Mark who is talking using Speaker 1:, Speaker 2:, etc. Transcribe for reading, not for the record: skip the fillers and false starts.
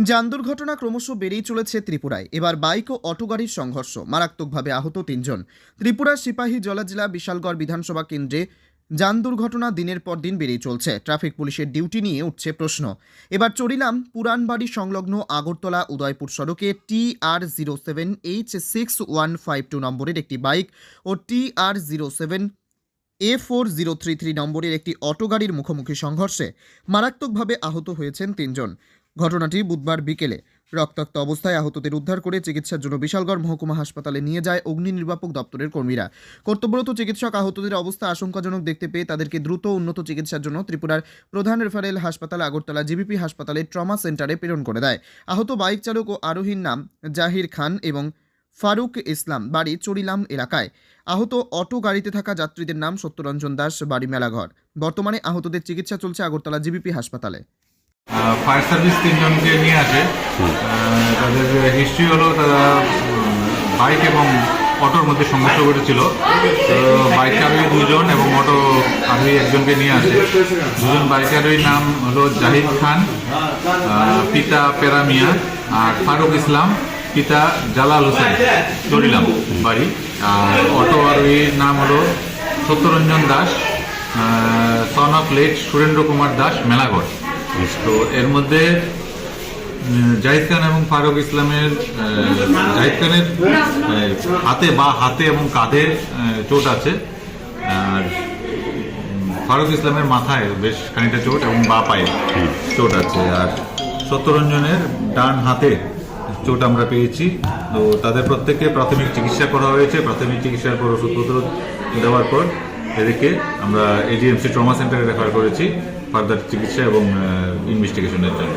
Speaker 1: যান দুর্ঘটনা ক্রমশ বেড়েই চলেছে ত্রিপুরায়। এবার বাইক ও অটো গাড়ির সংঘর্ষ, মারাত্মকভাবে আহত 3 জন। ত্রিপুরার সিপাহীজলা জেলা বিশালগড় বিধানসভা কেন্দ্রে যান দুর্ঘটনা দিনের পর দিন বেড়েই চলছে। ট্রাফিক পুলিশের ডিউটি নিয়ে উঠছে প্রশ্ন। এবার চড়িলাম পুরানবাড়ি সংলগ্ন আগরতলা উদয়পুর সড়কে TR07H61152 নম্বরের একটি বাইক ও TR07A4033 নম্বরের একটি অটো গাড়ির মুখোমুখি সংঘর্ষে মারাত্মকভাবে আহত হয়েছেন 3 জন। ঘটনাটি বুধবার বিকেলে। রক্তাক্ত অবস্থায় আহতদের উদ্ধার করে চিকিৎসার জন্য বিশালগড় মহকুমা হাসপাতালে নিয়ে যায় অগ্নি নির্বাপক দপ্তরের কর্মীরা। কর্তব্যরত চিকিৎসক আহতদের অবস্থা আশঙ্কাজনক দেখতে পেয়ে তাদেরকে দ্রুত উন্নত চিকিৎসার জন্য ত্রিপুরার প্রধান রেফারেল হাসপাতাল আগরতলা জিবিপি হাসপাতালের ট্রমা সেন্টারে প্রেরণ করে দেয়। আহত বাইক চালক ও আরোহীর নাম জাহির খান এবং ফারুক ইসলাম, বাড়ি চড়িলাম এলাকায়। আহত অটো গাড়িতে থাকা যাত্রীদের নাম সত্যরঞ্জন দাস, বাড়ি মেলাঘর। বর্তমানে আহতদের চিকিৎসা চলছে আগরতলা জিবিপি হাসপাতালে।
Speaker 2: ফায়ার সার্ভিস 3 জনকে নিয়ে আসে। তাদের হিস্ট্রি হলো তারা বাইক এবং অটোর মধ্যে সংঘর্ষ ঘটেছিল। তো বাইক আরোহী 2 জন এবং অটো আরোহী 1 জনকে নিয়ে আসে। 2 জন বাইক আরোহীর নাম হলো জাহিদ খান, পিতা পেরা মিয়া, আর ফারুক ইসলাম, পিতা জালাল হোসেন, চড়িলাম বাড়ি। আর অটো আরোহীর নাম হলো Satyaranjan Das, son of late Surendra Kumar Das, Melaghar. তো এর মধ্যে জাহিদ খান এবং ফারুক ইসলামের, জাহিদ খানের হাতে এবং কাঁধে চোট আছে, আর ফারুক ইসলামের মাথায় বেশ খানিকটা চোট এবং বা পায়ে চোট আছে, আর সত্যরঞ্জনের ডান হাতে চোট আমরা পেয়েছি। তো তাদের প্রত্যেককে প্রাথমিক চিকিৎসা করা হয়েছে। প্রাথমিক চিকিৎসার পর ওষুধপত্র দেওয়ার পর এদেরকে আমরা এডিএমসি ট্রমা সেন্টারে রেফার করেছি ফার্দার চিকিৎসা এবং ইনভেস্টিগেশনের জন্য।